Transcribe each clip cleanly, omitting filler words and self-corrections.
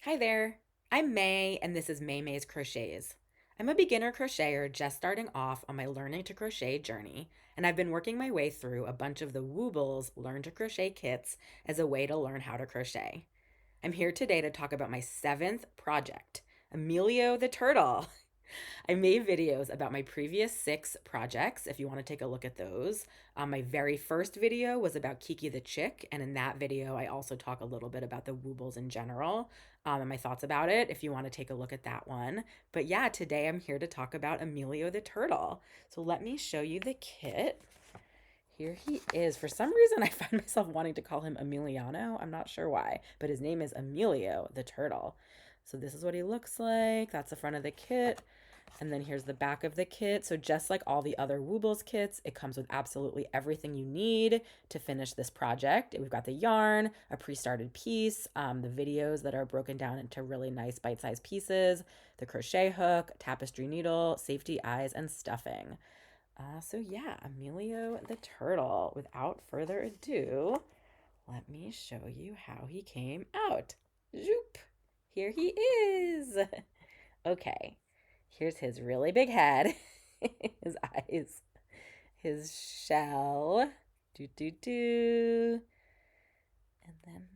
Hi there, I'm May and this is May's Crochets. I'm a beginner crocheter just starting off on my learning to crochet journey, and I've been working my way through a bunch of the Woobles Learn to Crochet kits as a way to learn how to crochet. I'm here today to talk about my seventh project, Emilio the Turtle. I made videos about my previous six projects if you want to take a look at those. My very first video was about Kiki the Chick, and in that video, I also talk a little bit about the Woobles in general and my thoughts about it if you want to take a look at that one. But yeah, today I'm here to talk about Emilio the Turtle. So let me show you the kit. Here he is. For some reason, I find myself wanting to call him Emiliano. I'm not sure why, but his name is Emilio the Turtle. So this is what he looks like. That's the front of the kit. And then here's the back of the kit. So just like all the other Woobles kits, it comes with absolutely everything you need to finish this project. We've got the yarn, a pre-started piece, the videos that are broken down into really nice bite-sized pieces, the crochet hook, tapestry needle, safety eyes, and stuffing. So yeah, Emilio the Turtle. Without further ado, let me show you how he came out. Zoop! Here he is. Okay, here's his really big head, his eyes, his shell. Do do do. And then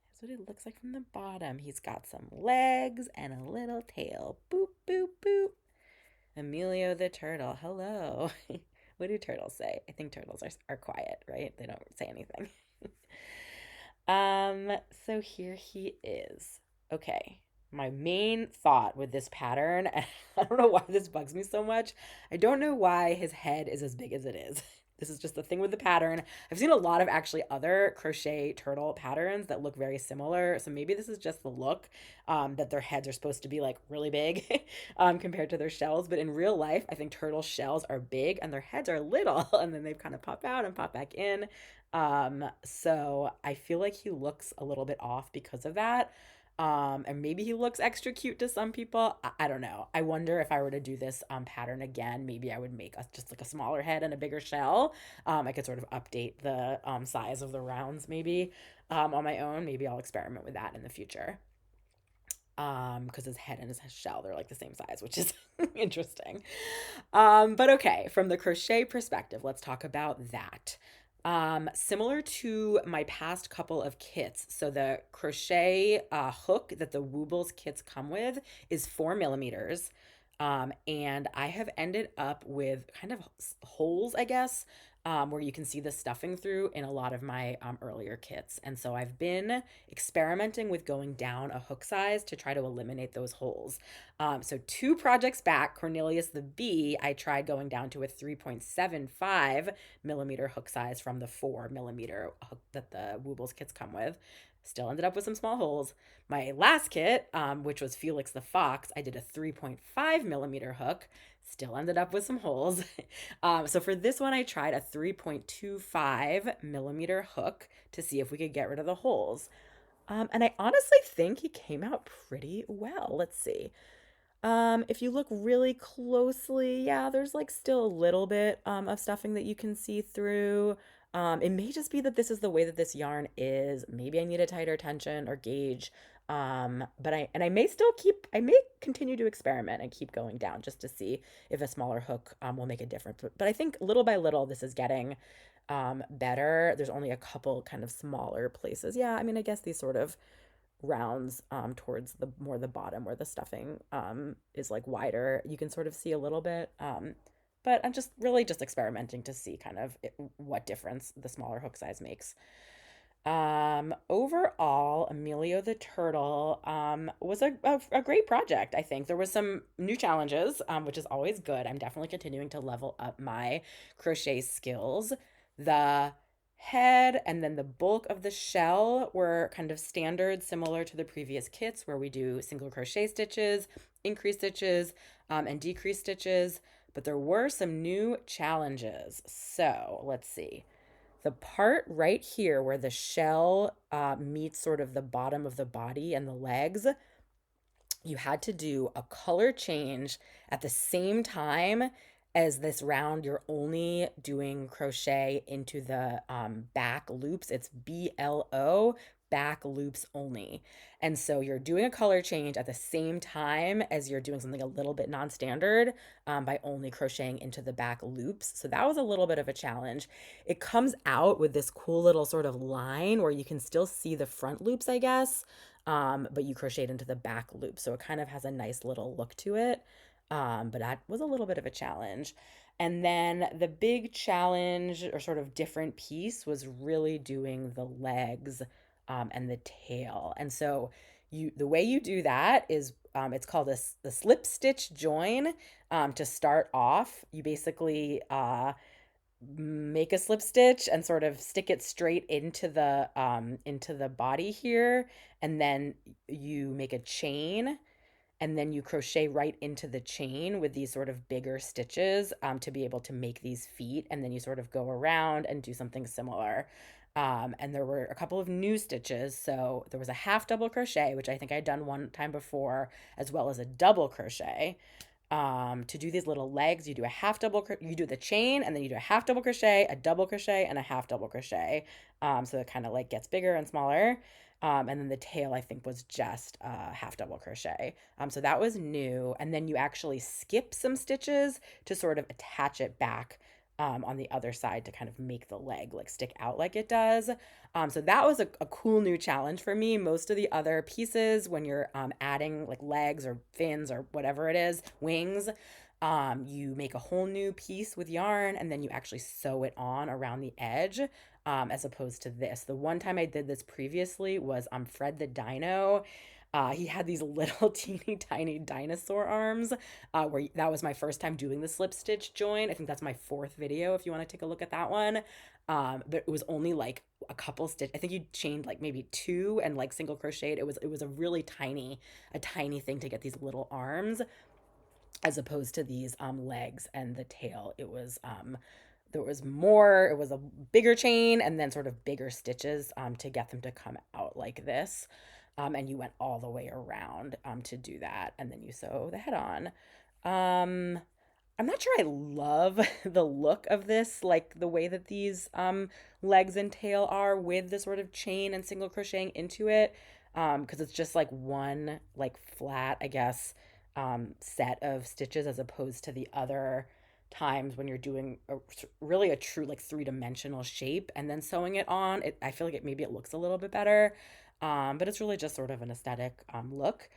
here's what it looks like from the bottom. He's got some legs and a little tail. Boop boop boop. Emilio the Turtle. Hello. What do turtles say? I think turtles are quiet, right? They don't say anything. So here he is. Okay. My main thought with this pattern, and I don't know why this bugs me so much. I don't know why his head is as big as it is. This is just the thing with the pattern. I've seen a lot of actually other crochet turtle patterns that look very similar. So maybe this is just the look, that their heads are supposed to be like really big compared to their shells. But in real life, I think turtle shells are big and their heads are little, and then they kind of pop out and pop back in. So I feel like he looks a little bit off because of that. And maybe he looks extra cute to some people. I don't know. I wonder if I were to do this pattern again, maybe I would make just like a smaller head and a bigger shell. I could sort of update the size of the rounds maybe on my own. Maybe I'll experiment with that in the future. Because his head and his shell, they're like the same size, which is interesting. But okay, from the crochet perspective, let's talk about that. Similar to my past couple of kits, so the crochet hook that the Woobles kits come with is 4 millimeters. And I have ended up with kind of holes, I guess, where you can see the stuffing through in a lot of my earlier kits. And so I've been experimenting with going down a hook size to try to eliminate those holes. So two projects back, Cornelius the Bee, I tried going down to a 3.75 millimeter hook size from the 4 millimeter hook that the Woobles kits come with. Still ended up with some small holes. My last kit, which was Felix the Fox, I did a 3.5 millimeter hook. Still ended up with some holes. So for this one, I tried a 3.25 millimeter hook to see if we could get rid of the holes. And I honestly think he came out pretty well. Let's see. If you look really closely, yeah, there's like still a little bit of stuffing that you can see through. It may just be that this is the way that this yarn is. Maybe I need a tighter tension or gauge. But I may still I may continue to experiment and keep going down just to see if a smaller hook will make a difference. But I think little by little, this is getting better. There's only a couple kind of smaller places. Yeah, I mean, I guess these sort of rounds towards the bottom where the stuffing is like wider, you can sort of see a little bit. But I'm just really just experimenting to see kind of what difference the smaller hook size makes. Overall, Emilio the Turtle was a great project. I think there was some new challenges, which is always good. I'm definitely continuing to level up my crochet skills. The head and then the bulk of the shell were kind of standard, similar to the previous kits where we do single crochet stitches, increase stitches, and decrease stitches. But there were some new challenges. So let's see. The part right here where the shell meets sort of the bottom of the body and the legs, you had to do a color change at the same time as this round. You're only doing crochet into the back loops. It's BLO, back loops only. And so you're doing a color change at the same time as you're doing something a little bit non-standard, by only crocheting into the back loops. So that was a little bit of a challenge. It comes out with this cool little sort of line where you can still see the front loops, I guess, but you crocheted into the back loop. So it kind of has a nice little look to it. But that was a little bit of a challenge. And then the big challenge or sort of different piece was really doing the legs, and the tail. And so the way you do that is, it's called the slip stitch join. To start off, you basically make a slip stitch and sort of stick it straight into the body here, and then you make a chain, and then you crochet right into the chain with these sort of bigger stitches, to be able to make these feet, and then you sort of go around and do something similar. And there were a couple of new stitches. So there was a half double crochet, which I think I'd done one time before, as well as a double crochet. To do these little legs, you do a half double, you do the chain, and then you do a half double crochet, a double crochet, and a half double crochet. So it kind of like gets bigger and smaller. And then the tail, I think, was just half double crochet. So that was new. And then you actually skip some stitches to sort of attach it back, on the other side, to kind of make the leg like stick out like it does. So that was a cool new challenge for me. Most of the other pieces, when you're adding like legs or fins or whatever it is, wings, you make a whole new piece with yarn, and then you actually sew it on around the edge, as opposed to this. The one time I did this previously was Fred the Dino. He had these little teeny tiny dinosaur arms, where that was my first time doing the slip stitch join. I think that's my fourth video if you want to take a look at that one. But it was only like a couple stitch. I think you chained like maybe two and like single crocheted. It was a tiny thing to get these little arms, as opposed to these legs and the tail. There was more, it was a bigger chain and then sort of bigger stitches, to get them to come out like this. And you went all the way around, to do that, and then you sew the head on. Um, I'm not sure I love the look of this, like the way that these legs and tail are with the sort of chain and single crocheting into it, because it's just like one like flat, I guess, set of stitches, as opposed to the other times when you're doing really a true like three-dimensional shape and then sewing it on. I feel like maybe it looks a little bit better, but it's really just sort of an aesthetic look.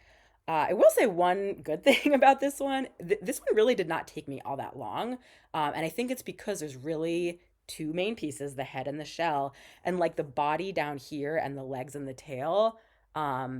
I will say one good thing about this one. This one really did not take me all that long. And I think it's because there's really two main pieces, the head and the shell, and like the body down here and the legs and the tail.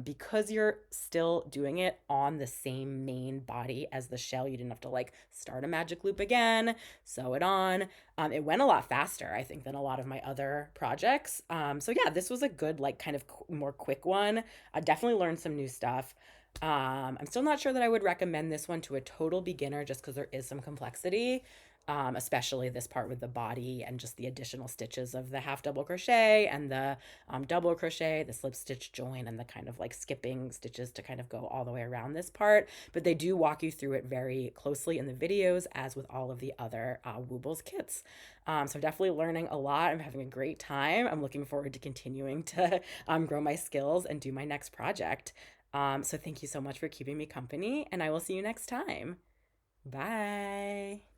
Because you're still doing it on the same main body as the shell, you didn't have to like start a magic loop again, sew it on. It went a lot faster, I think, than a lot of my other projects. So yeah, this was a good, like, kind of more quick one. I definitely learned some new stuff. I'm still not sure that I would recommend this one to a total beginner, just because there is some complexity, especially this part with the body and just the additional stitches of the half double crochet and the double crochet, the slip stitch join, and the kind of like skipping stitches to kind of go all the way around this part. But they do walk you through it very closely in the videos, as with all of the other Woobles kits. So I'm definitely learning a lot. I'm having a great time. I'm looking forward to continuing to grow my skills and do my next project. So thank you so much for keeping me company, and I will see you next time. Bye.